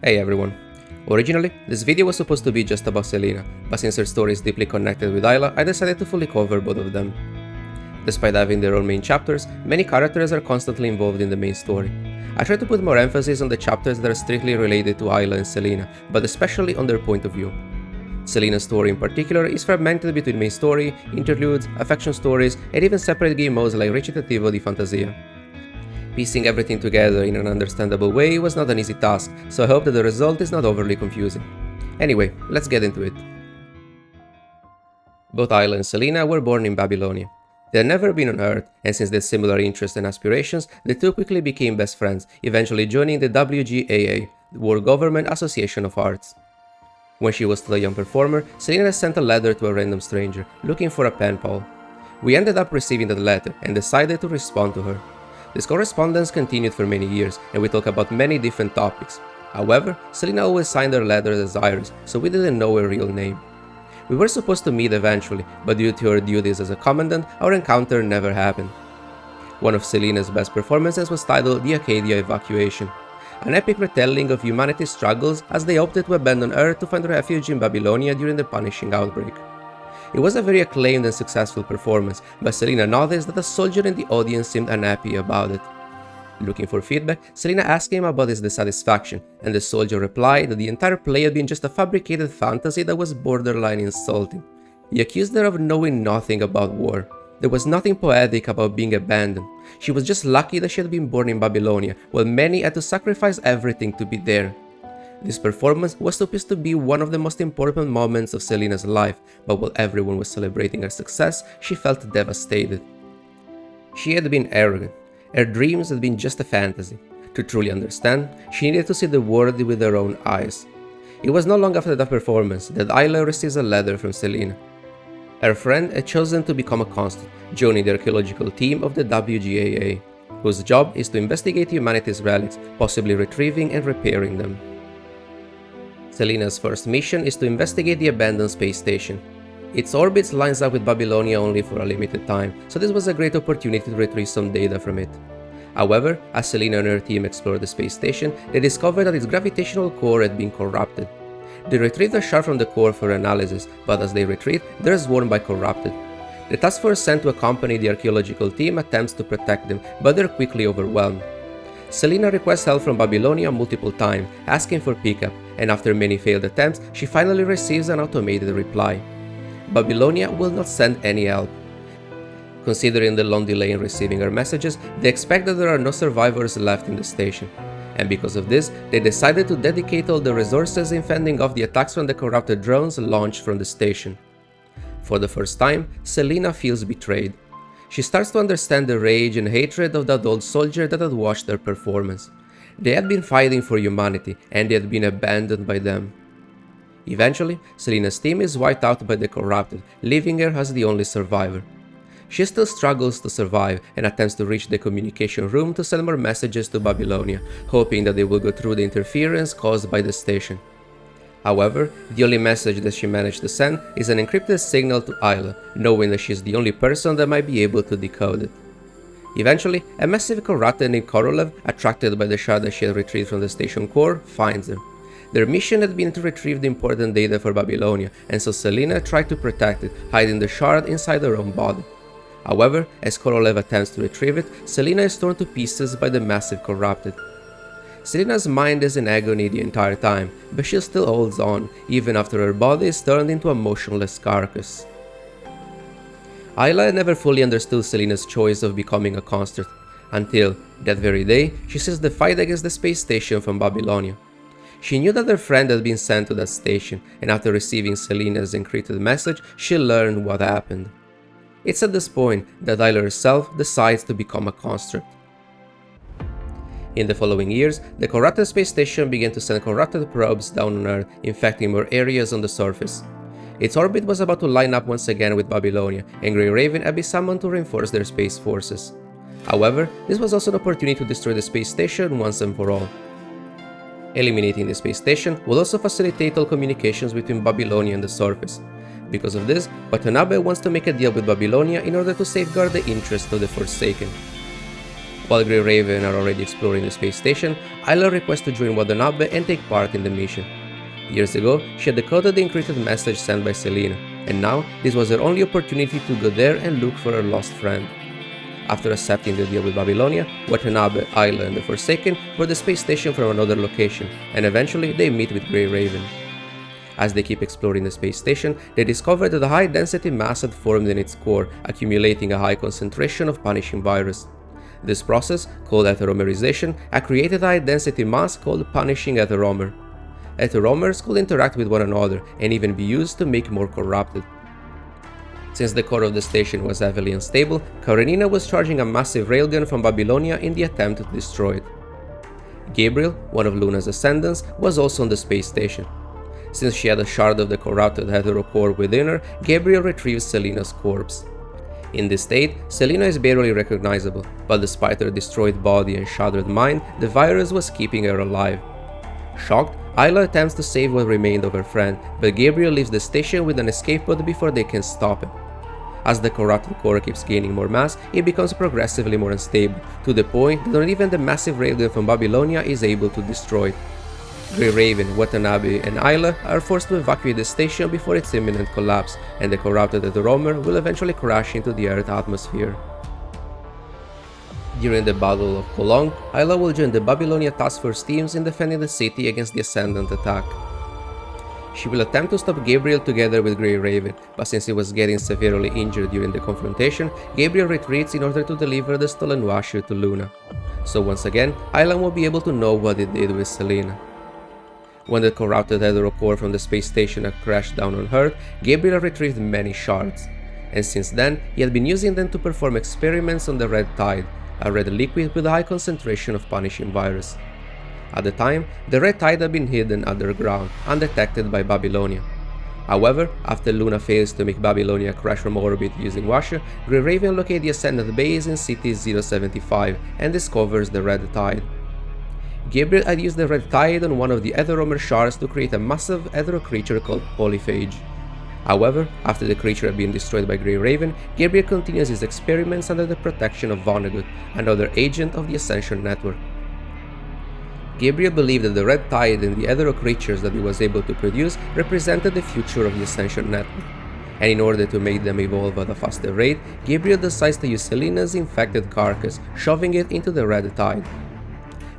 Hey everyone. Originally, this video was supposed to be just about Selena, but since her story is deeply connected with Ayla, I decided to fully cover both of them. Despite having their own main chapters, many characters are constantly involved in the main story. I try to put more emphasis on the chapters that are strictly related to Ayla and Selena, but especially on their point of view. Selena's story in particular is fragmented between main story, interludes, affection stories, and even separate game modes like Recitativo di Fantasia. Piecing everything together in an understandable way was not an easy task, so I hope that the result is not overly confusing. Anyway, let's get into it. Both Ayla and Selena were born in Babylonia. They had never been on Earth, and since they had similar interests and aspirations, the two quickly became best friends, eventually joining the WGAA, the World Government Association of Arts. When she was still a young performer, Selena sent a letter to a random stranger, looking for a pen pal. We ended up receiving that letter and decided to respond to her. This correspondence continued for many years, and we talked about many different topics. However, Selena always signed her letters as Iris, so we didn't know her real name. We were supposed to meet eventually, but due to her duties as a commandant, our encounter never happened. One of Selena's best performances was titled The Acadia Evacuation, an epic retelling of humanity's struggles as they opted to abandon Earth to find refuge in Babylonia during the punishing outbreak. It was a very acclaimed and successful performance, but Selena noticed that a soldier in the audience seemed unhappy about it. Looking for feedback, Selena asked him about his dissatisfaction, and the soldier replied that the entire play had been just a fabricated fantasy that was borderline insulting. He accused her of knowing nothing about war. There was nothing poetic about being abandoned. She was just lucky that she had been born in Babylonia, while many had to sacrifice everything to be there. This performance was supposed to be one of the most important moments of Selena's life, but while everyone was celebrating her success, she felt devastated. She had been arrogant. Her dreams had been just a fantasy. To truly understand, she needed to see the world with her own eyes. It was not long after that performance that Ayla receives a letter from Selena. Her friend had chosen to become a constant, joining the archaeological team of the WGAA, whose job is to investigate humanity's relics, possibly retrieving and repairing them. Selena's first mission is to investigate the abandoned space station. Its orbit lines up with Babylonia only for a limited time, so this was a great opportunity to retrieve some data from it. However, as Selena and her team explored the space station, they discovered that its gravitational core had been corrupted. They retrieved a shard from the core for analysis, but as they retreat, they are swarmed by corrupted. The task force sent to accompany the archaeological team attempts to protect them, but they are quickly overwhelmed. Selena requests help from Babylonia multiple times, asking for pickup, and after many failed attempts, she finally receives an automated reply. Babylonia will not send any help. Considering the long delay in receiving her messages, they expect that there are no survivors left in the station. And because of this, they decided to dedicate all the resources in fending off the attacks from the corrupted drones launched from the station. For the first time, Selena feels betrayed. She starts to understand the rage and hatred of that old soldier that had watched their performance. They had been fighting for humanity, and they had been abandoned by them. Eventually, Selena's team is wiped out by the corrupted, leaving her as the only survivor. She still struggles to survive and attempts to reach the communication room to send more messages to Babylonia, hoping that they will go through the interference caused by the station. However, the only message that she managed to send is an encrypted signal to Ayla, knowing that she is the only person that might be able to decode it. Eventually, a massive corrupted named Korolev, attracted by the shard that she had retrieved from the station core, finds her. Their mission had been to retrieve the important data for Babylonia, and so Selena tried to protect it, hiding the shard inside her own body. However, as Korolev attempts to retrieve it, Selena is torn to pieces by the massive corrupted. Selena's mind is in agony the entire time, but she still holds on, even after her body is turned into a motionless carcass. Ayla had never fully understood Selena's choice of becoming a consort, until, that very day, she sees the fight against the space station from Babylonia. She knew that her friend had been sent to that station, and after receiving Selena's encrypted message, she learned what happened. It's at this point that Ayla herself decides to become a consort. In the following years, the corrupted space station began to send corrupted probes down on Earth, infecting more areas on the surface. Its orbit was about to line up once again with Babylonia, and Grey Raven had been summoned to reinforce their space forces. However, this was also an opportunity to destroy the space station once and for all. Eliminating the space station will also facilitate all communications between Babylonia and the surface. Because of this, Watanabe wants to make a deal with Babylonia in order to safeguard the interests of the Forsaken. While Grey Raven are already exploring the space station, Ayla requests to join Watanabe and take part in the mission. Years ago, she had decoded the encrypted message sent by Selena, and now this was her only opportunity to go there and look for her lost friend. After accepting the deal with Babylonia, Watanabe, Ayla, and the Forsaken were the space station from another location, and eventually they meet with Grey Raven. As they keep exploring the space station, they discover that a high-density mass had formed in its core, accumulating a high concentration of punishing virus. This process, called heteromerization, had created a high-density mass called punishing heteromer. Heteromers could interact with one another and even be used to make more corrupted. Since the core of the station was heavily unstable, Karenina was charging a massive railgun from Babylonia in the attempt to destroy it. Gabriel, one of Luna's ascendants, was also on the space station. Since she had a shard of the corrupted hetero core within her, Gabriel retrieves Selena's corpse. In this state, Selena is barely recognizable, but despite her destroyed body and shattered mind, the virus was keeping her alive. Shocked, Ayla attempts to save what remained of her friend, but Gabriel leaves the station with an escape pod before they can stop him. As the corrupted core keeps gaining more mass, it becomes progressively more unstable, to the point that not even the massive railgun from Babylonia is able to destroy it. Grey Raven, Watanabe, and Ayla are forced to evacuate the station before its imminent collapse, and the corrupted heteromer will eventually crash into the Earth atmosphere. During the Battle of Cologne, Ayla will join the Babylonia Task Force teams in defending the city against the Ascendant attack. She will attempt to stop Gabriel together with Grey Raven, but since he was getting severely injured during the confrontation, Gabriel retreats in order to deliver the stolen washer to Luna. So once again, Ayla will be able to know what it did with Selena. When the corrupted hetero core from the space station had crashed down on Earth, Gabriel retrieved many shards, and since then he had been using them to perform experiments on the Red Tide, a red liquid with a high concentration of punishing virus. At the time, the Red Tide had been hidden underground, undetected by Babylonia. However, after Luna fails to make Babylonia crash from orbit using Washer, Grey Raven locates the Ascendant base in City 075 and discovers the Red Tide. Gabriel had used the Red Tide on one of the heteromer shards to create a massive hetero creature called Polyphage. However, after the creature had been destroyed by Grey Raven, Gabriel continues his experiments under the protection of Vonnegut, another agent of the Ascension Network. Gabriel believed that the Red Tide and the hetero creatures that he was able to produce represented the future of the Ascension Network, and in order to make them evolve at a faster rate, Gabriel decides to use Selena's infected carcass, shoving it into the Red Tide.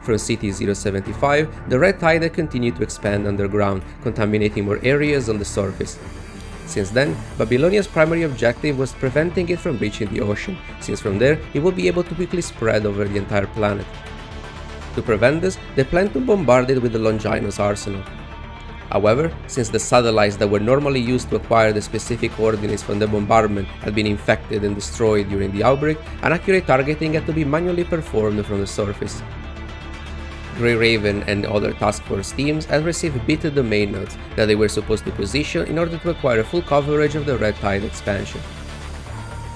From City 075, the Red Tide had continued to expand underground, contaminating more areas on the surface. Since then, Babylonia's primary objective was preventing it from reaching the ocean, since from there it would be able to quickly spread over the entire planet. To prevent this, they planned to bombard it with the Longinus arsenal. However, since the satellites that were normally used to acquire the specific coordinates from the bombardment had been infected and destroyed during the outbreak, an accurate targeting had to be manually performed from the surface. Grey Raven and other task force teams had received beta domain nodes that they were supposed to position in order to acquire full coverage of the Red Tide expansion.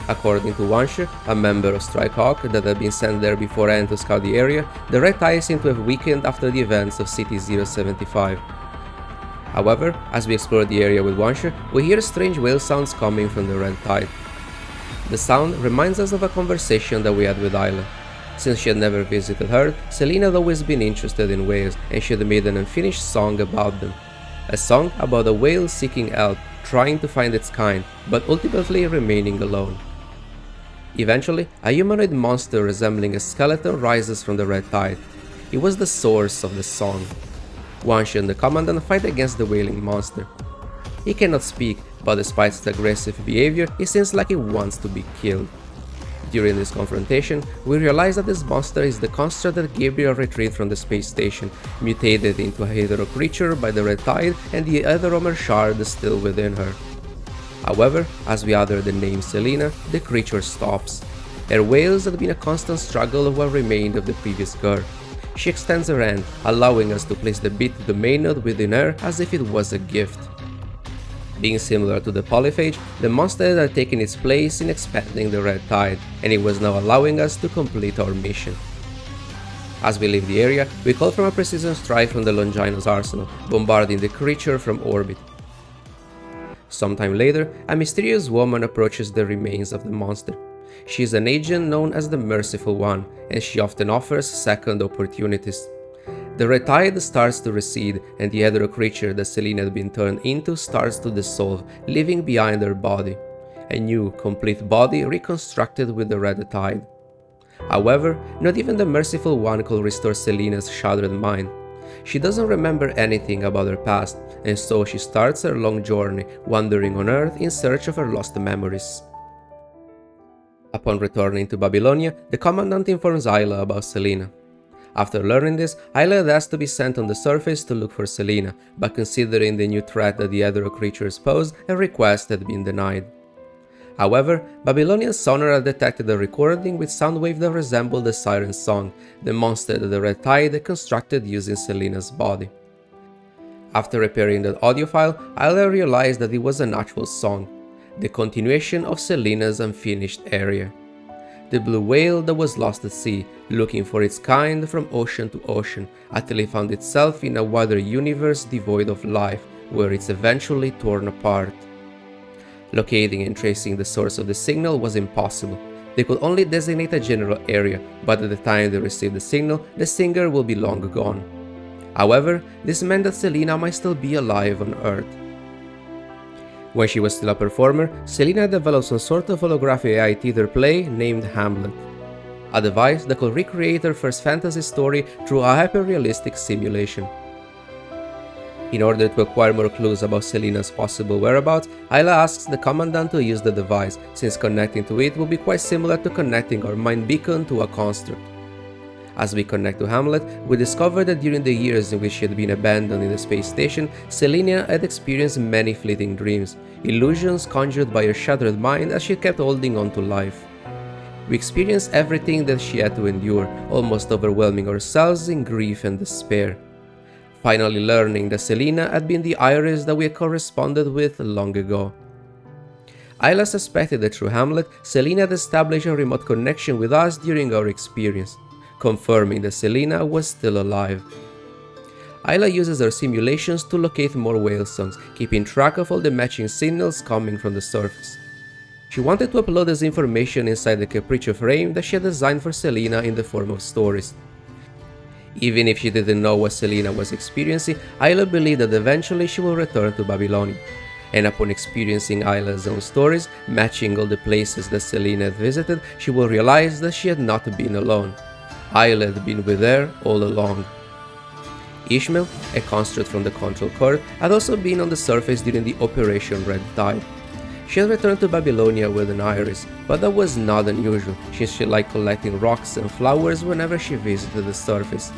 According to Wanshe, a member of Strikehawk that had been sent there beforehand to scout the area, the Red Tide seemed to have weakened after the events of City 075. However, as we explore the area with Wanshe, we hear strange whale sounds coming from the Red Tide. The sound reminds us of a conversation that we had with Ayla. Since she had never visited Earth, Selena had always been interested in whales, and she had made an unfinished song about them. A song about a whale seeking help, trying to find its kind, but ultimately remaining alone. Eventually, a humanoid monster resembling a skeleton rises from the Red Tide. It was the source of the song. Wanshe and the Commandant fight against the wailing monster. He cannot speak, but despite its aggressive behavior, it seems like it wants to be killed. During this confrontation, we realize that this monster is the construct that Gabriel retrieved from the space station, mutated into a hetero creature by the Red Tide and the heteromer shard still within her. However, as we utter the name Selena, the creature stops. Her wails had been a constant struggle of what remained of the previous girl. She extends her hand, allowing us to place the bit domain node within her as if it was a gift. Being similar to the Polyphage, the monster had taken its place in expanding the Red Tide, and it was now allowing us to complete our mission. As we leave the area, we call from a precision strike from the Longinus arsenal, bombarding the creature from orbit. Sometime later, a mysterious woman approaches the remains of the monster. She is an agent known as the Merciful One, and she often offers second opportunities. The red tide starts to recede, and the other creature that Selena had been turned into starts to dissolve, leaving behind her body. A new, complete body reconstructed with the red tide. However, not even the Merciful One could restore Selena's shattered mind. She doesn't remember anything about her past, and so she starts her long journey, wandering on Earth in search of her lost memories. Upon returning to Babylonia, the Commandant informs Ayla about Selena. After learning this, Ayla had asked to be sent on the surface to look for Selena, but considering the new threat that the other creatures posed, her request had been denied. However, Babylonian sonar had detected a recording with sound waves that resembled the siren's song, the monster that the Red Tide had constructed using Selena's body. After repairing the audio file, Ayla realized that it was an actual song, the continuation of Selena's unfinished Aria. The blue whale that was lost at sea, looking for its kind from ocean to ocean, until it found itself in a wider universe devoid of life, where it's eventually torn apart. Locating and tracing the source of the signal was impossible. They could only designate a general area, but at the time they received the signal, the singer will be long gone. However, this meant that Selena might still be alive on Earth. When she was still a performer, Selena developed some sort of holographic AI theater play named Hamlet, a device that could recreate her first fantasy story through a hyper-realistic simulation. In order to acquire more clues about Selena's possible whereabouts, Ayla asks the Commandant to use the device, since connecting to it would be quite similar to connecting our mind beacon to a construct. As we connect to Hamlet, we discover that during the years in which she had been abandoned in the space station, Selena had experienced many fleeting dreams, illusions conjured by her shattered mind as she kept holding on to life. We experience everything that she had to endure, almost overwhelming ourselves in grief and despair. Finally learning that Selena had been the Iris that we had corresponded with long ago. Ayla suspected that through Hamlet, Selena had established a remote connection with us during our experience, confirming that Selena was still alive. Ayla uses her simulations to locate more whale songs, keeping track of all the matching signals coming from the surface. She wanted to upload this information inside the Capriccio frame that she had designed for Selena in the form of stories. Even if she didn't know what Selena was experiencing, Ayla believed that eventually she will return to Babylonia. And upon experiencing Ayla's own stories, matching all the places that Selena had visited, she will realize that she had not been alone. Ayla had been with her all along. Ishmael, a construct from the control core, had also been on the surface during the Operation Red Tide. She had returned to Babylonia with an iris, but that was not unusual, since she liked collecting rocks and flowers whenever she visited the surface.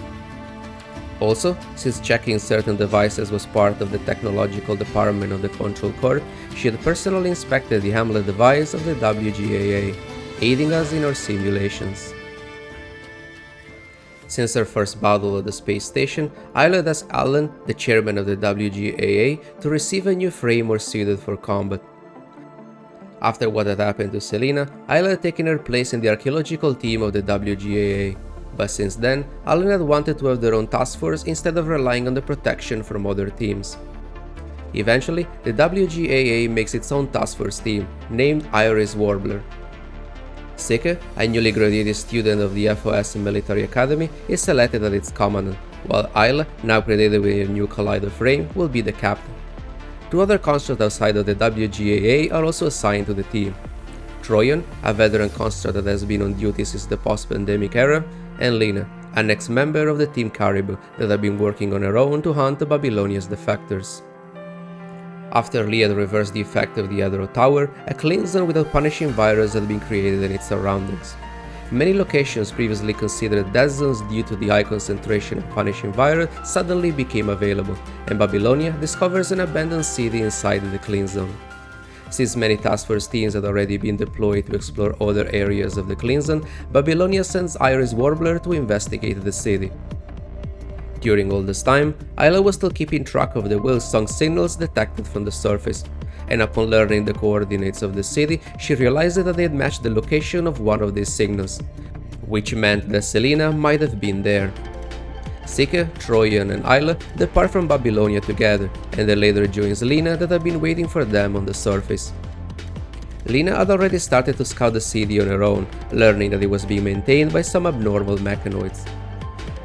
Also, since checking certain devices was part of the technological department of the control core, she had personally inspected the Hamlet device of the WGAA, aiding us in our simulations. Since her first battle at the space station, Ayla had asked Alan, the chairman of the WGAA, to receive a new frame more suited for combat. After what had happened to Selena, Ayla had taken her place in the archaeological team of the WGAA, but since then, Alan had wanted to have their own task force instead of relying on the protection from other teams. Eventually, the WGAA makes its own task force team, named Iris Warbler. Sike, a newly graduated student of the FOS Military Academy, is selected as its commandant, while Ayla, now credited with a new Collider frame, will be the captain. Two other constructs outside of the WGAA are also assigned to the team. Troyan, a veteran construct that has been on duty since the post-pandemic era, and Lena, an ex-member of the Team Caribou that have been working on her own to hunt Babylonia's defectors. After Lee had reversed the effect of the Adro Tower, a clean zone without punishing virus had been created in its surroundings. Many locations previously considered death zones due to the high concentration of punishing virus suddenly became available, and Babylonia discovers an abandoned city inside the clean zone. Since many task force teams had already been deployed to explore other areas of the clean zone, Babylonia sends Iris Warbler to investigate the city. During all this time, Ayla was still keeping track of the whale song signals detected from the surface, and upon learning the coordinates of the city, she realized that they had matched the location of one of these signals, which meant that Selena might have been there. Sike, Troyan, and Ayla depart from Babylonia together, and then later joins Lena that had been waiting for them on the surface. Lena had already started to scout the city on her own, learning that it was being maintained by some abnormal mechanoids.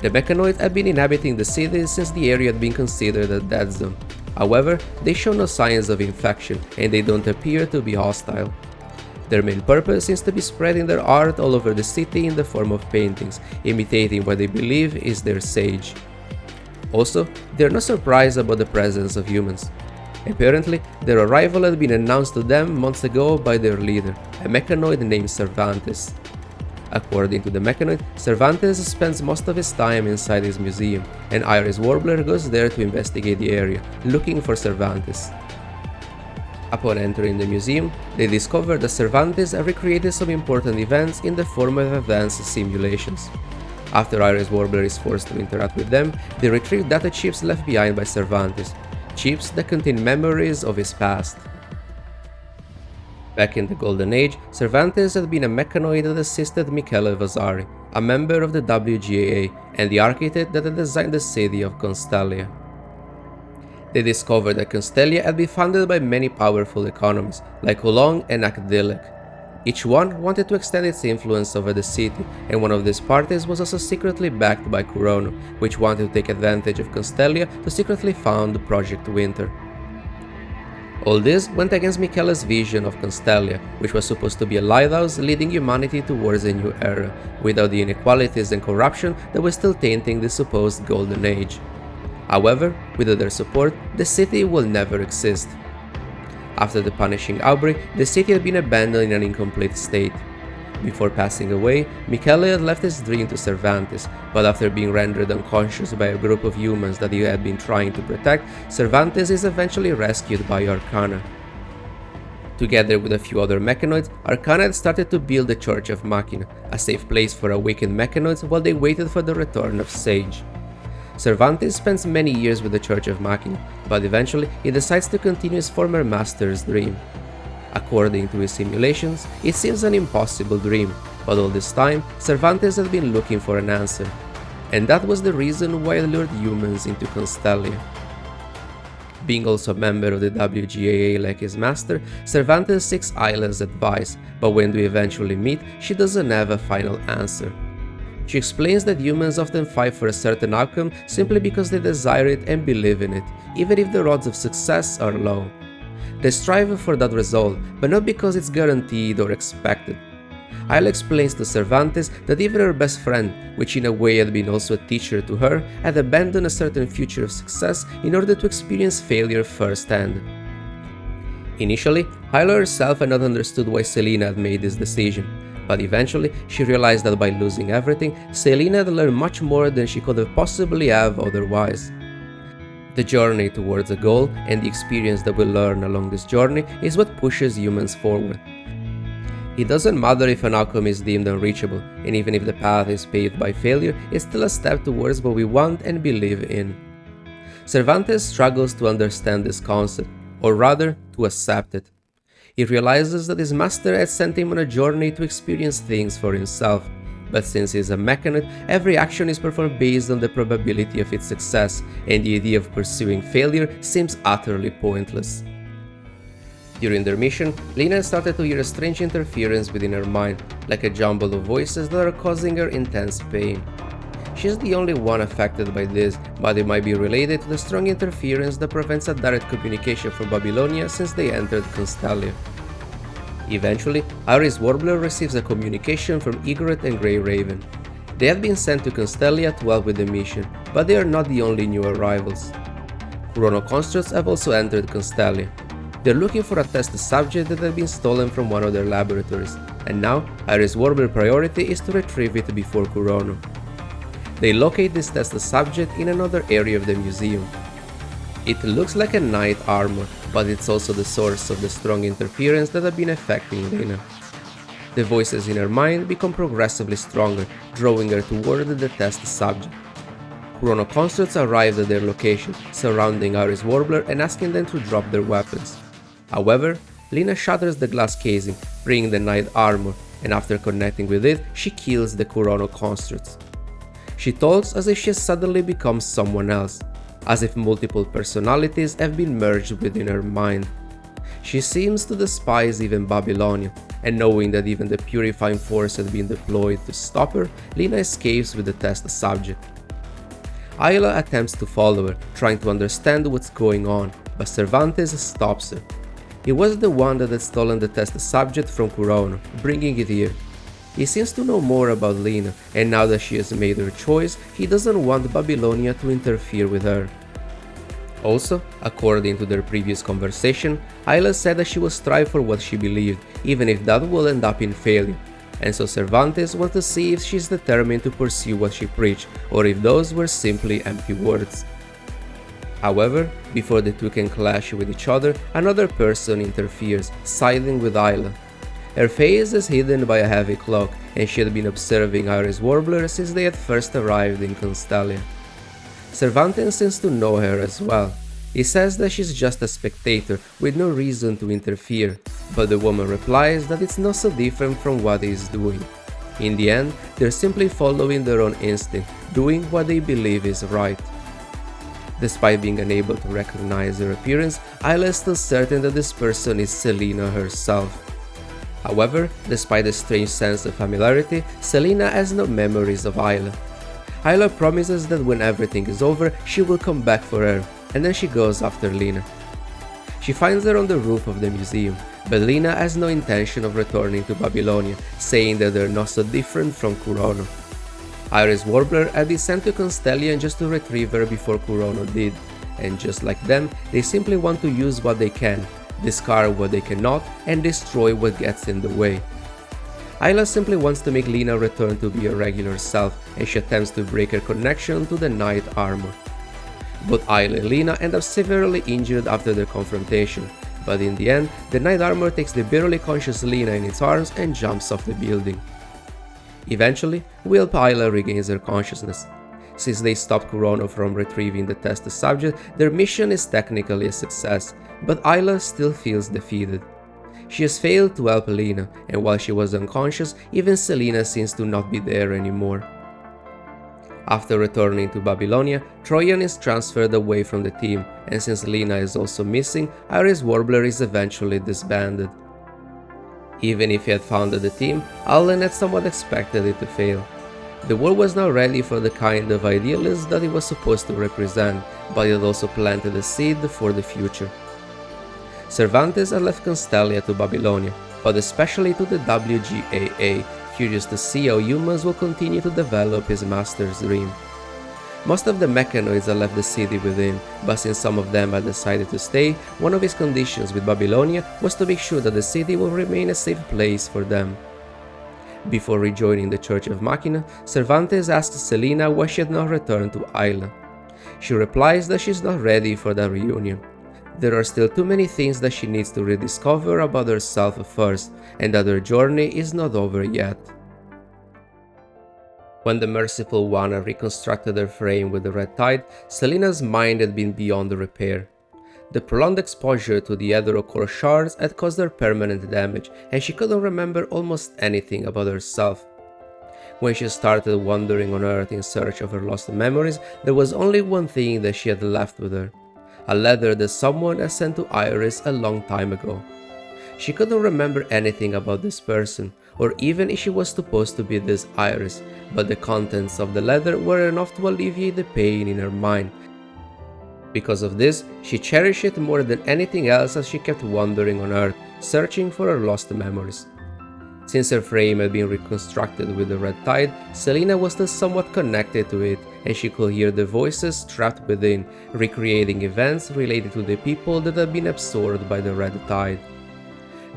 The mechanoids had been inhabiting the city since the area had been considered a dead zone. However, they show no signs of infection and they don't appear to be hostile. Their main purpose seems to be spreading their art all over the city in the form of paintings, imitating what they believe is their sage. Also, they are not surprised about the presence of humans. Apparently, their arrival had been announced to them months ago by their leader, a mechanoid named Cervantes. According to the mechanoid, Cervantes spends most of his time inside his museum, and Aria's Warbler goes there to investigate the area, looking for Cervantes. Upon entering the museum, they discover that Cervantes had recreated some important events in the form of advanced simulations. After Aria's Warbler is forced to interact with them, they retrieve data chips left behind by Cervantes, chips that contain memories of his past. Back in the Golden Age, Cervantes had been a mechanoid that assisted Michele Vasari, a member of the WGAA and the architect that had designed the city of Constellia. They discovered that Constellia had been founded by many powerful economies, like Oolong and Akdilek. Each one wanted to extend its influence over the city, and one of these parties was also secretly backed by Kurono, which wanted to take advantage of Constellia to secretly found Project Winter. All this went against Michele's vision of Constellia, which was supposed to be a lighthouse leading humanity towards a new era, without the inequalities and corruption that were still tainting the supposed Golden Age. However, without their support, the city will never exist. After the punishing outbreak, the city had been abandoned in an incomplete state. Before passing away, Michele had left his dream to Cervantes, but after being rendered unconscious by a group of humans that he had been trying to protect, Cervantes is eventually rescued by Arcana. Together with a few other mechanoids, Arcana had started to build the Church of Machina, a safe place for awakened mechanoids while they waited for the return of Sage. Cervantes spends many years with the Church of Machina, but eventually he decides to continue his former master's dream. According to his simulations, it seems an impossible dream, but all this time, Cervantes had been looking for an answer. And that was the reason why he lured humans into Constellia. Being also a member of the WGAA like his master, Cervantes seeks Ayla's advice, but when they eventually meet, she doesn't have a final answer. She explains that humans often fight for a certain outcome simply because they desire it and believe in it, even if the odds of success are low. They strive for that result, but not because it's guaranteed or expected. Ayla explains to Cervantes that even her best friend, which in a way had been also a teacher to her, had abandoned a certain future of success in order to experience failure firsthand. Initially, Ayla herself had not understood why Selena had made this decision, but eventually she realized that by losing everything, Selena had learned much more than she could have possibly have otherwise. The journey towards a goal and the experience that we learn along this journey is what pushes humans forward. It doesn't matter if an outcome is deemed unreachable, and even if the path is paved by failure, it's still a step towards what we want and believe in. Cervantes struggles to understand this concept, or rather, to accept it. He realizes that his master had sent him on a journey to experience things for himself, but since he is a mechanoid, every action is performed based on the probability of its success, and the idea of pursuing failure seems utterly pointless. During their mission, Lena started to hear a strange interference within her mind, like a jumble of voices that are causing her intense pain. She is the only one affected by this, but it might be related to the strong interference that prevents a direct communication from Babylonia since they entered Constellia. Eventually, Aria's Warbler receives a communication from Egret and Grey Raven. They have been sent to Constellia to help with the mission, but they are not the only new arrivals. Chrono constructs have also entered Constellia. They're looking for a test subject that had been stolen from one of their laboratories, and now Aria's Warbler priority is to retrieve it before Chrono. They locate this test subject in another area of the museum. It looks like a knight armor, but it's also the source of the strong interference that had been affecting Lena. The voices in her mind become progressively stronger, drawing her toward the test subject. Chrono constructs arrive at their location, surrounding Aria's Warbler and asking them to drop their weapons. However, Lena shatters the glass casing, bringing the knight armor, and after connecting with it, she kills the Chrono constructs. She talks as if she has suddenly become someone else, as if multiple personalities have been merged within her mind. She seems to despise even Babylonia, and knowing that even the purifying force had been deployed to stop her, Lena escapes with the test subject. Ayla attempts to follow her, trying to understand what's going on, but Cervantes stops her. He was the one that had stolen the test subject from Curono, bringing it here. He seems to know more about Lena, and now that she has made her choice, he doesn't want Babylonia to interfere with her. Also, according to their previous conversation, Ayla said that she will strive for what she believed, even if that will end up in failure, and so Cervantes wants to see if she's determined to pursue what she preached, or if those were simply empty words. However, before the two can clash with each other, another person interferes, siding with Ayla. Her face is hidden by a heavy cloak, and she had been observing Aria's Warbler since they had first arrived in Constellia. Cervantes seems to know her as well. He says that she's just a spectator with no reason to interfere, but the woman replies that it's not so different from what he is doing. In the end, they're simply following their own instinct, doing what they believe is right. Despite being unable to recognize her appearance, Ayla is still certain that this person is Selena herself. However, despite a strange sense of familiarity, Selena has no memories of Ayla. Ayla promises that when everything is over, she will come back for her, and then she goes after Lena. She finds her on the roof of the museum, but Lena has no intention of returning to Babylonia, saying that they're not so different from Curono. Aria's Warbler had been sent to Constellium just to retrieve her before Curono did, and just like them, they simply want to use what they can, discard what they cannot, and destroy what gets in the way. Ayla simply wants to make Lena return to be her regular self, and she attempts to break her connection to the knight armor. Both Ayla and Lena end up severely injured after their confrontation, but in the end, the knight armor takes the barely conscious Lena in its arms and jumps off the building. Eventually, Ayla regains her consciousness. Since they stopped Curono from retrieving the test subject, their mission is technically a success, but Ayla still feels defeated. She has failed to help Lena, and while she was unconscious, even Selena seems to not be there anymore. After returning to Babylonia, Troyan is transferred away from the team, and since Lena is also missing, Aria's Warbler is eventually disbanded. Even if he had founded the team, Allen had somewhat expected it to fail. The world was now ready for the kind of idealism that it was supposed to represent, but it also planted a seed for the future. Cervantes had left Constellia to Babylonia, but especially to the WGAA, curious to see how humans will continue to develop his master's dream. Most of the mechanoids had left the city with him, but since some of them had decided to stay, one of his conditions with Babylonia was to make sure that the city will remain a safe place for them. Before rejoining the Church of Machina, Cervantes asks Selena why she had not returned to Ayla. She replies that she's not ready for that reunion. There are still too many things that she needs to rediscover about herself first, and that her journey is not over yet. When the Merciful One had reconstructed her frame with the red tide, Selena's mind had been beyond repair. The prolonged exposure to the heterocore shards had caused her permanent damage, and she couldn't remember almost anything about herself. When she started wandering on Earth in search of her lost memories, there was only one thing that she had left with her: a letter that someone had sent to Iris a long time ago. She couldn't remember anything about this person, or even if she was supposed to be this Iris, but the contents of the letter were enough to alleviate the pain in her mind. Because of this, she cherished it more than anything else as she kept wandering on Earth, searching for her lost memories. Since her frame had been reconstructed with the red tide, Selena was still somewhat connected to it, and she could hear the voices trapped within, recreating events related to the people that had been absorbed by the red tide.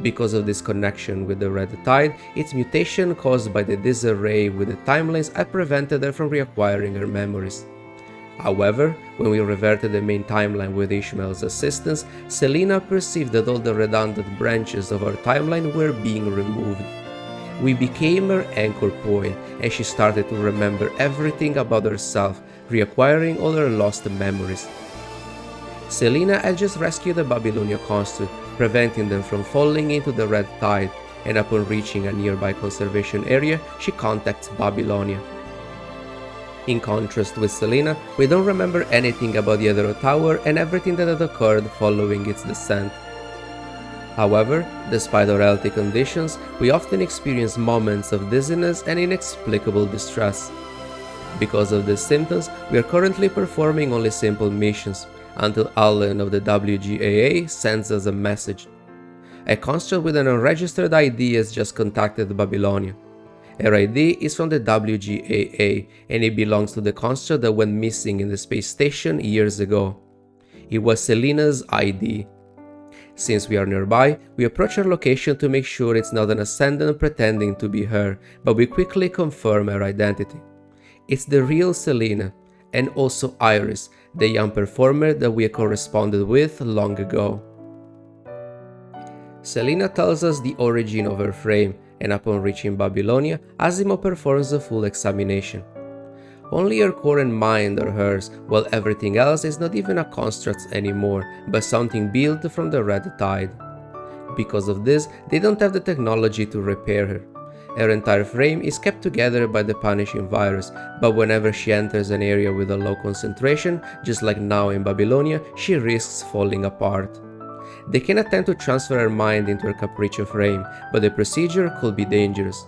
Because of this connection with the red tide, its mutation caused by the disarray with the timelines had prevented her from reacquiring her memories. However, when we reverted the main timeline with Ishmael's assistance, Selena perceived that all the redundant branches of her timeline were being removed. We became her anchor point, and she started to remember everything about herself, reacquiring all her lost memories. Selena had just rescued the Babylonia construct, preventing them from falling into the red tide, and upon reaching a nearby conservation area, she contacts Babylonia. In contrast with Selena, we don't remember anything about the Hetero Tower and everything that had occurred following its descent. However, despite our healthy conditions, we often experience moments of dizziness and inexplicable distress. Because of these symptoms, we are currently performing only simple missions, until Alan of the WGAA sends us a message. A construct with an unregistered ID has just contacted Babylonia. Her ID is from the WGAA, and it belongs to the construct that went missing in the space station years ago. It was Selena's ID. Since we are nearby, we approach her location to make sure it's not an Ascendant pretending to be her, but we quickly confirm her identity. It's the real Selena, and also Iris, the young performer that we corresponded with long ago. Selena tells us the origin of her frame, and upon reaching Babylonia, Asimov performs a full examination. Only her core and mind are hers, while everything else is not even a construct anymore, but something built from the Red Tide. Because of this, they don't have the technology to repair her. Her entire frame is kept together by the punishing virus, but whenever she enters an area with a low concentration, just like now in Babylonia, she risks falling apart. They can attempt to transfer her mind into her Capriccio frame, but the procedure could be dangerous.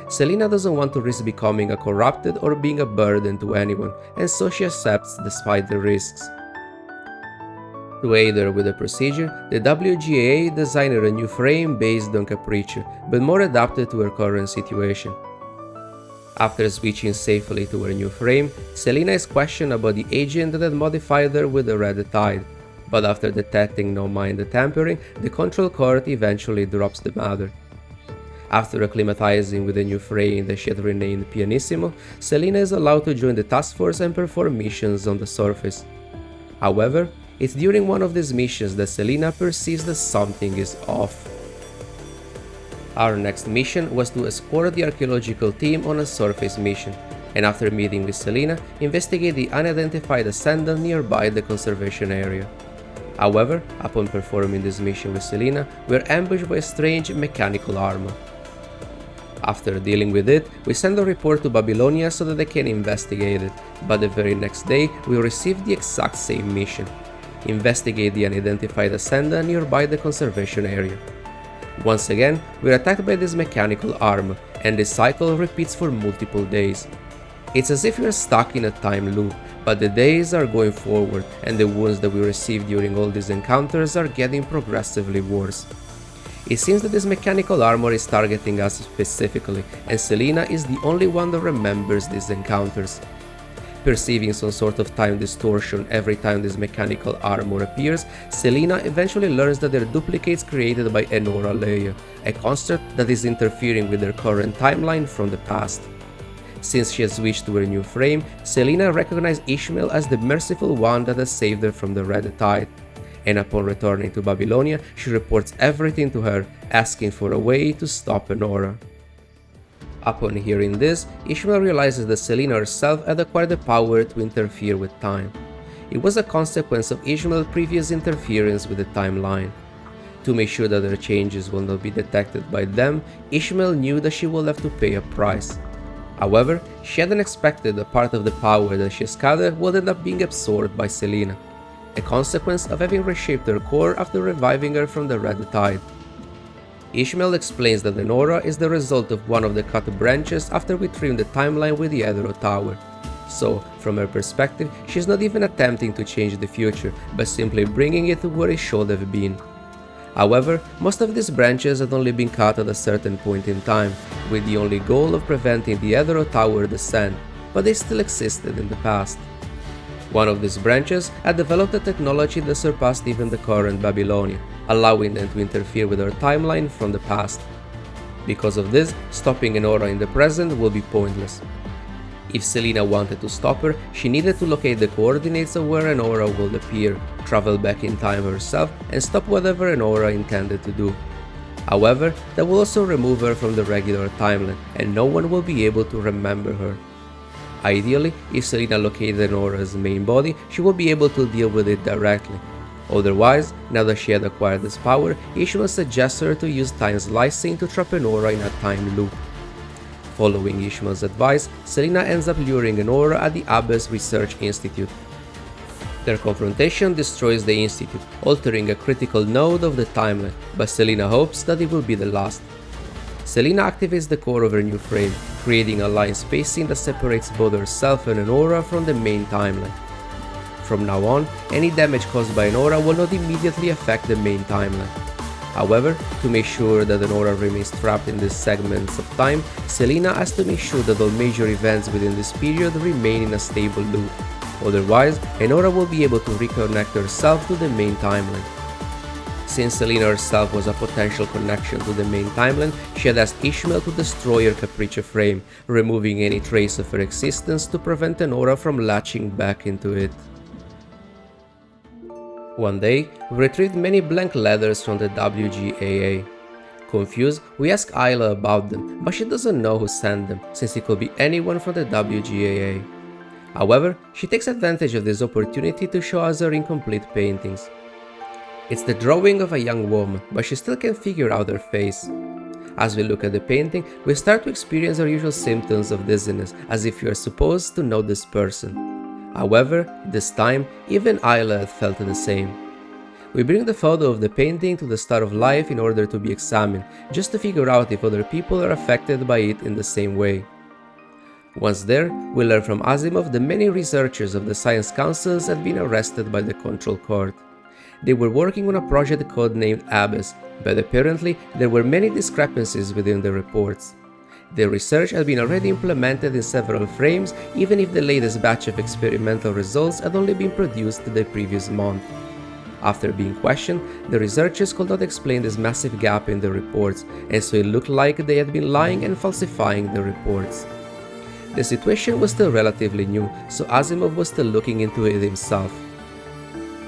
Selena doesn't want to risk becoming a corrupted or being a burden to anyone, and so she accepts despite the risks. To aid her with the procedure, the WGA designed her a new frame based on Capriccio, but more adapted to her current situation. After switching safely to her new frame, Selena is questioned about the agent that had modified her with the Red Tide, but after detecting no mind tampering, the control court eventually drops the matter. After acclimatizing with the new frame that she had renamed Pianissimo, Selena is allowed to join the task force and perform missions on the surface. However, it's during one of these missions that Selena perceives that something is off. Our next mission was to escort the archaeological team on a surface mission, and after meeting with Selena, investigate the unidentified ascendant nearby the conservation area. However, upon performing this mission with Selena, we are ambushed by a strange mechanical armor. After dealing with it, we send a report to Babylonia so that they can investigate it, but the very next day we receive the exact same mission. Investigate the unidentified ascendant nearby the conservation area. Once again, we are attacked by this mechanical armor, and this cycle repeats for multiple days. It's as if we are stuck in a time loop, but the days are going forward, and the wounds that we receive during all these encounters are getting progressively worse. It seems that this mechanical armor is targeting us specifically, and Selena is the only one that remembers these encounters. Perceiving some sort of time distortion every time this mechanical armor appears, Selena eventually learns that they're duplicates created by Enora Leia, a construct that is interfering with her current timeline from the past. Since she has switched to her new frame, Selena recognizes Ishmael as the merciful one that has saved her from the Red Tide. And upon returning to Babylonia, she reports everything to her, asking for a way to stop Enora. Upon hearing this, Ishmael realizes that Selena herself had acquired the power to interfere with time. It was a consequence of Ishmael's previous interference with the timeline. To make sure that her changes will not be detected by them, Ishmael knew that she will have to pay a price. However, she hadn't expected that part of the power that she has gathered would end up being absorbed by Selena, a consequence of having reshaped her core after reviving her from the Red Tide. Ishmael explains that Enora is the result of one of the cut branches after we trimmed the timeline with the Hedero Tower. So, from her perspective, she's not even attempting to change the future, but simply bringing it to where it should have been. However, most of these branches had only been cut at a certain point in time, with the only goal of preventing the Hedero Tower descent, but they still existed in the past. One of these branches had developed a technology that surpassed even the current Babylonia, allowing them to interfere with our timeline from the past. Because of this, stopping Enora in the present will be pointless. If Selena wanted to stop her, she needed to locate the coordinates of where Enora would appear, travel back in time herself, and stop whatever Enora intended to do. However, that will also remove her from the regular timeline, and no one will be able to remember her. Ideally, if Selena located Enora's main body, she will be able to deal with it directly. Otherwise, now that she had acquired this power, Ishmael suggests her to use time slicing to trap Enora in a time loop. Following Ishmael's advice, Selena ends up luring Enora at the Abbess Research Institute. Their confrontation destroys the Institute, altering a critical node of the timeline, but Selena hopes that it will be the last. Selena activates the core of her new frame, creating a line spacing that separates both herself and Enora from the main timeline. From now on, any damage caused by Enora will not immediately affect the main timeline. However, to make sure that Enora remains trapped in these segments of time, Selena has to make sure that all major events within this period remain in a stable loop. Otherwise, Enora will be able to reconnect herself to the main timeline. Since Selena herself was a potential connection to the main timeline, she had asked Ishmael to destroy her Capriccia frame, removing any trace of her existence to prevent Enora from latching back into it. One day, we retrieved many blank letters from the WGAA. Confused, we ask Ayla about them, but she doesn't know who sent them, since it could be anyone from the WGAA. However, she takes advantage of this opportunity to show us her incomplete paintings. It's the drawing of a young woman, but she still can't figure out her face. As we look at the painting, we start to experience our usual symptoms of dizziness, as if we are supposed to know this person. However, this time, even Ayla had felt the same. We bring the photo of the painting to the start of life in order to be examined, just to figure out if other people are affected by it in the same way. Once there, we learn from Asimov that many researchers of the Science Councils had been arrested by the Control Court. They were working on a project codenamed Abyss, but apparently there were many discrepancies within the reports. Their research had been already implemented in several frames, even if the latest batch of experimental results had only been produced the previous month. After being questioned, the researchers could not explain this massive gap in the reports, and so it looked like they had been lying and falsifying the reports. The situation was still relatively new, so Asimov was still looking into it himself.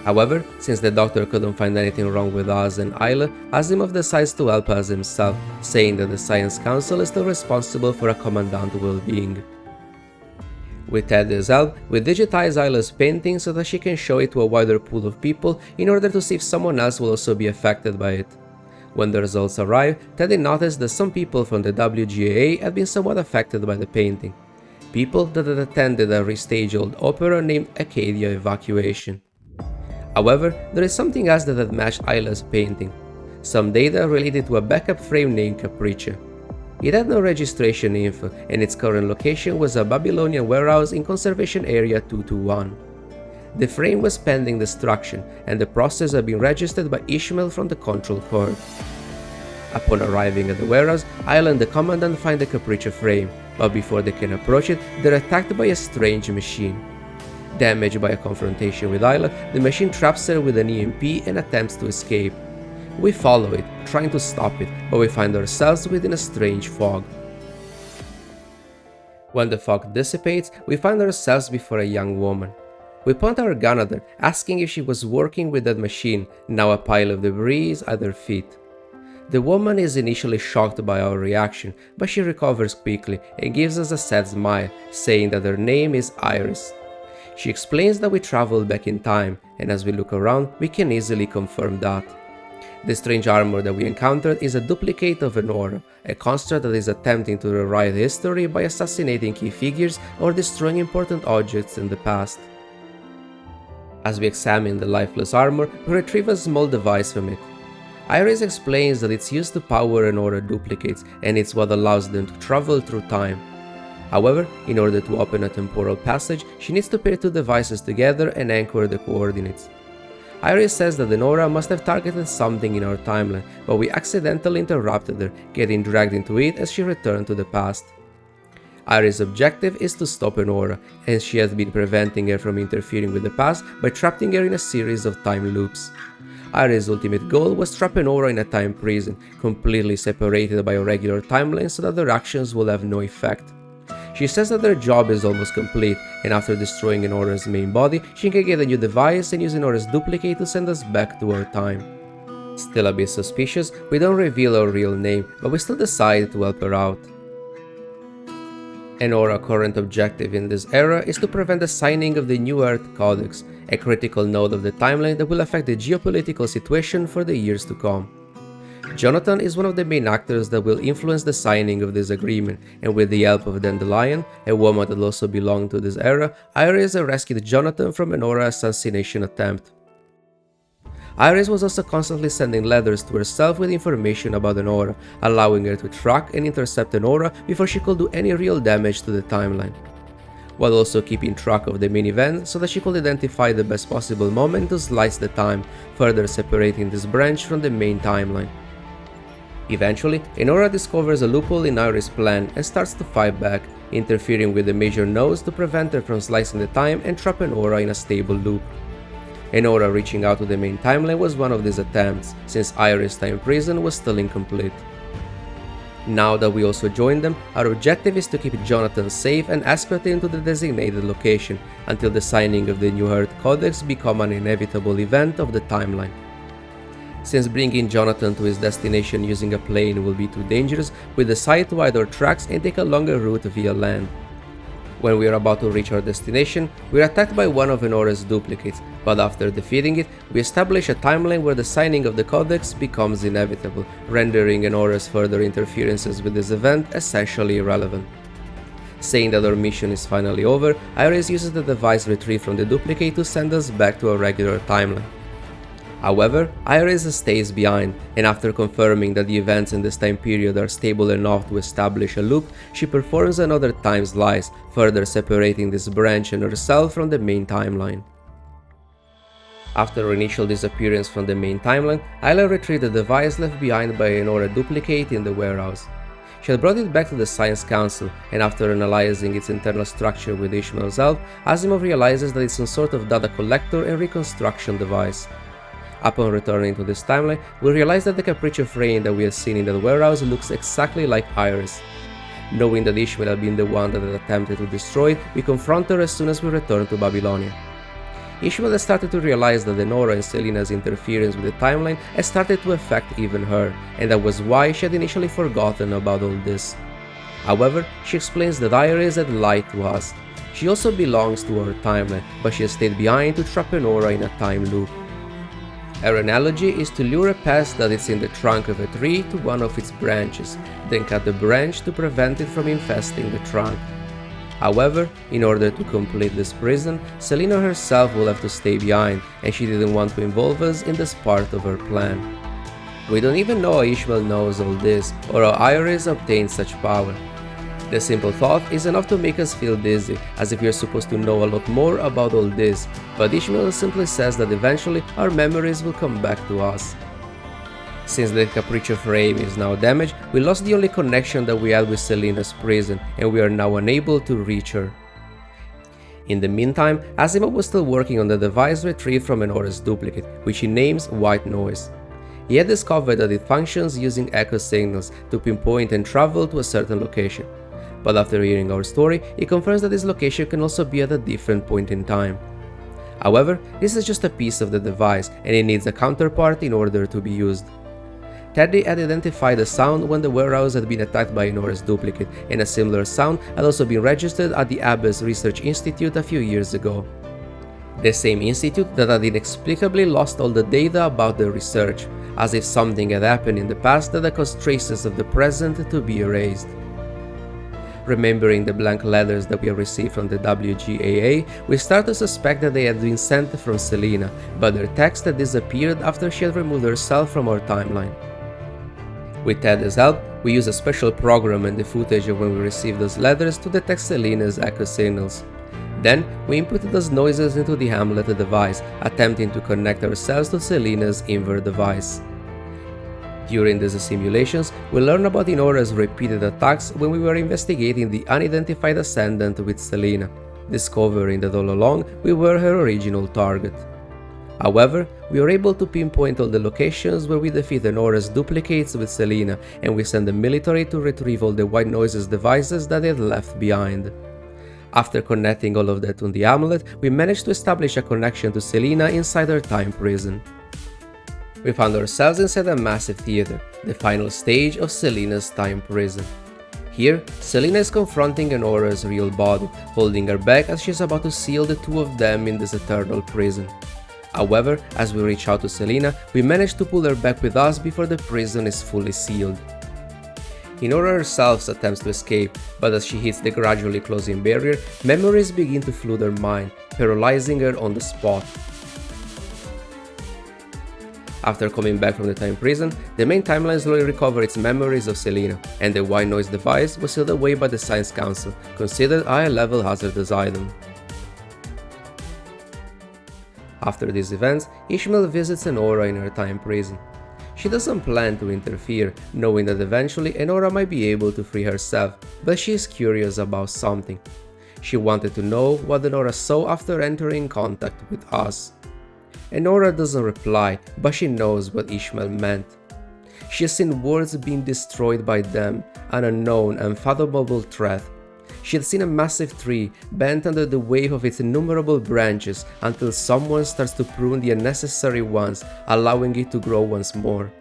However, since the doctor couldn't find anything wrong with us and Ayla, Asimov decides to help us himself, saying that the Science Council is still responsible for a commandant's well-being. With Teddy's help, we digitize Ayla's painting so that she can show it to a wider pool of people in order to see if someone else will also be affected by it. When the results arrive, Teddy noticed that some people from the WGAA had been somewhat affected by the painting. People that had attended a restaged opera named Acadia Evacuation. However, there is something else that had matched Ayla's painting. Some data related to a backup frame named Capriccia. It had no registration info, and its current location was a Babylonian warehouse in Conservation Area 221. The frame was pending destruction, and the process had been registered by Ishmael from the Control Court. Upon arriving at the warehouse, Ayla and the Commandant find the Capriccia frame, but before they can approach it, they're attacked by a strange machine. Damaged by a confrontation with Ayla, the machine traps her with an EMP and attempts to escape. We follow it, trying to stop it, but we find ourselves within a strange fog. When the fog dissipates, we find ourselves before a young woman. We point our gun at her, asking if she was working with that machine, now a pile of debris at her feet. The woman is initially shocked by our reaction, but she recovers quickly and gives us a sad smile, saying that her name is Iris. She explains that we traveled back in time, and as we look around, we can easily confirm that. The strange armor that we encountered is a duplicate of Enora, a construct that is attempting to rewrite history by assassinating key figures or destroying important objects in the past. As we examine the lifeless armor, we retrieve a small device from it. Iris explains that it's used to power Enora duplicates, and it's what allows them to travel through time. However, in order to open a temporal passage, she needs to pair two devices together and anchor the coordinates. Aria says that Enora must have targeted something in our timeline, but we accidentally interrupted her, getting dragged into it as she returned to the past. Aria's objective is to stop Enora, and she has been preventing her from interfering with the past by trapping her in a series of time loops. Aria's ultimate goal was to trap Enora in a time prison, completely separated by a regular timeline so that their actions will have no effect. She says that their job is almost complete, and after destroying Enora's main body, she can get a new device and use Enora's duplicate to send us back to our time. Still a bit suspicious, we don't reveal her real name, but we still decide to help her out. Enora's current objective in this era is to prevent the signing of the New Earth Codex, a critical node of the timeline that will affect the geopolitical situation for the years to come. Jonathan is one of the main actors that will influence the signing of this agreement, and with the help of Dandelion, a woman that also belonged to this era, Iris rescued Jonathan from Enora's assassination attempt. Iris was also constantly sending letters to herself with information about Enora, allowing her to track and intercept Enora before she could do any real damage to the timeline, while also keeping track of the main event so that she could identify the best possible moment to slice the time, further separating this branch from the main timeline. Eventually, Enora discovers a loophole in Iris' plan and starts to fight back, interfering with the major nodes to prevent her from slicing the time and trap Enora in a stable loop. Enora reaching out to the main timeline was one of these attempts, since Iris' time prison was still incomplete. Now that we also joined them, our objective is to keep Jonathan safe and escort him to the designated location, until the signing of the New Earth Codex become an inevitable event of the timeline. Since bringing Jonathan to his destination using a plane will be too dangerous, we decide to hide our tracks and take a longer route via land. When we are about to reach our destination, we are attacked by one of Enora's duplicates, but after defeating it, we establish a timeline where the signing of the Codex becomes inevitable, rendering Enora's further interferences with this event essentially irrelevant. Saying that our mission is finally over, Iris uses the device retrieved from the duplicate to send us back to our regular timeline. However, Iris stays behind, and after confirming that the events in this time period are stable enough to establish a loop, she performs another time slice, further separating this branch and herself from the main timeline. After her initial disappearance from the main timeline, Ayla retrieved the device left behind by an Enora duplicate in the warehouse. She had brought it back to the Science Council, and after analyzing its internal structure with Ishmael's help, Asimov realizes that it's some sort of data collector and reconstruction device. Upon returning to this timeline, we realize that the Capriccio frame that we had seen in the warehouse looks exactly like Iris. Knowing that Ishmael had been the one that had attempted to destroy it, we confront her as soon as we return to Babylonia. Ishmael has started to realize that Enora and Selena's interference with the timeline has started to affect even her, and that was why she had initially forgotten about all this. However, she explains that Iris had lied to us. She also belongs to our timeline, but she has stayed behind to trap Enora in a time loop. Her analogy is to lure a pest that is in the trunk of a tree to one of its branches, then cut the branch to prevent it from infesting the trunk. However, in order to complete this prison, Selena herself will have to stay behind, and she didn't want to involve us in this part of her plan. We don't even know how Ishmael knows all this, or how Iris obtained such power. The simple thought is enough to make us feel dizzy, as if we are supposed to know a lot more about all this, but Ishmael simply says that eventually our memories will come back to us. Since the Capriccio frame is now damaged, we lost the only connection that we had with Selena's prison, and we are now unable to reach her. In the meantime, Asimov was still working on the device retrieved from Enora's duplicate, which he names White Noise. He had discovered that it functions using echo signals to pinpoint and travel to a certain location. But after hearing our story, he confirms that this location can also be at a different point in time. However, this is just a piece of the device, and it needs a counterpart in order to be used. Teddy had identified the sound when the warehouse had been attacked by Enora's duplicate, and a similar sound had also been registered at the Abbess Research Institute a few years ago. The same institute that had inexplicably lost all the data about their research, as if something had happened in the past that had caused traces of the present to be erased. Remembering the blank letters that we have received from the WGAA, we start to suspect that they had been sent from Selena, but their text had disappeared after she had removed herself from our timeline. With Ted's help, we use a special program and the footage of when we received those letters to detect Selena's echo signals. Then, we inputted those noises into the Hamlet device, attempting to connect ourselves to Selena's invert device. During these simulations, we learn about Enora's repeated attacks when we were investigating the unidentified ascendant with Selena, discovering that all along we were her original target. However, we were able to pinpoint all the locations where we defeat Enora's duplicates with Selena, and we send the military to retrieve all the White Noise's devices that they had left behind. After connecting all of that on the Hamlet, we managed to establish a connection to Selena inside her time prison. We found ourselves inside a massive theater, the final stage of Selena's time prison. Here, Selena is confronting Enora's real body, holding her back as she is about to seal the two of them in this eternal prison. However, as we reach out to Selena, we manage to pull her back with us before the prison is fully sealed. Enora herself attempts to escape, but as she hits the gradually closing barrier, memories begin to flood her mind, paralyzing her on the spot. After coming back from the time prison, the main timeline slowly recovers its memories of Selena, and the white noise device was sealed away by the Science Council, considered a high-level hazardous item. After these events, Ishmael visits Enora in her time prison. She doesn't plan to interfere, knowing that eventually Enora might be able to free herself, but she is curious about something. She wanted to know what Enora saw after entering contact with us. Enora doesn't reply, but she knows what Ishmael meant. She has seen worlds being destroyed by them, an unknown, unfathomable threat. She had seen a massive tree bent under the weight of its innumerable branches until someone starts to prune the unnecessary ones, allowing it to grow once more.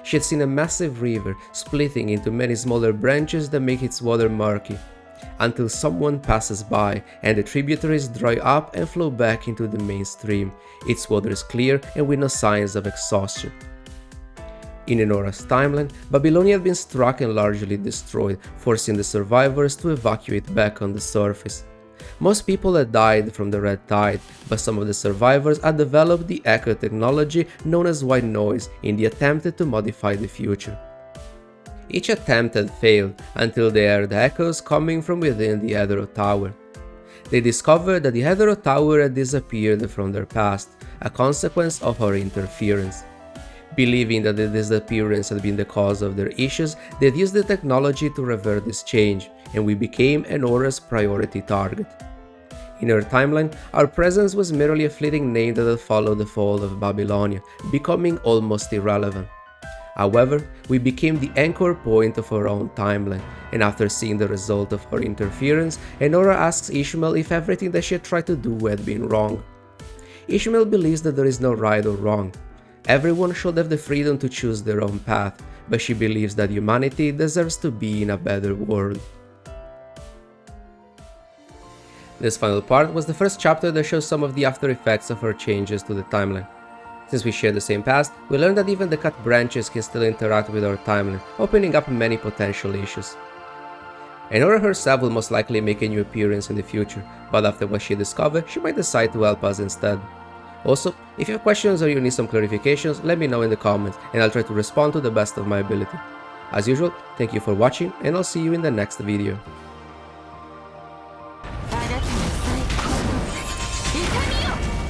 She had seen a massive river splitting into many smaller branches that make its water murky, until someone passes by and the tributaries dry up and flow back into the main stream. Its water is clear and with no signs of exhaustion. In Enora's timeline, Babylonia had been struck and largely destroyed, forcing the survivors to evacuate back on the surface. Most people had died from the Red Tide, but some of the survivors had developed the echo technology known as white noise in the attempt to modify the future. Each attempt had failed until they heard echoes coming from within the Hetero Tower. They discovered that the Hetero Tower had disappeared from their past, a consequence of our interference. Believing that the disappearance had been the cause of their issues, they used the technology to revert this change, and we became Enora's priority target. In her timeline, our presence was merely a fleeting name that had followed the fall of Babylonia, becoming almost irrelevant. However, we became the anchor point of our own timeline, and after seeing the result of her interference, Enora asks Ishmael if everything that she had tried to do had been wrong. Ishmael believes that there is no right or wrong. Everyone should have the freedom to choose their own path, but she believes that humanity deserves to be in a better world. This final part was the first chapter that shows some of the after effects of her changes to the timeline. Since we share the same past, we learned that even the cut branches can still interact with our timeline, opening up many potential issues. Enora herself will most likely make a new appearance in the future, but after what she discovered, she might decide to help us instead. Also, if you have questions or you need some clarifications, let me know in the comments and I'll try to respond to the best of my ability. As usual, thank you for watching and I'll see you in the next video.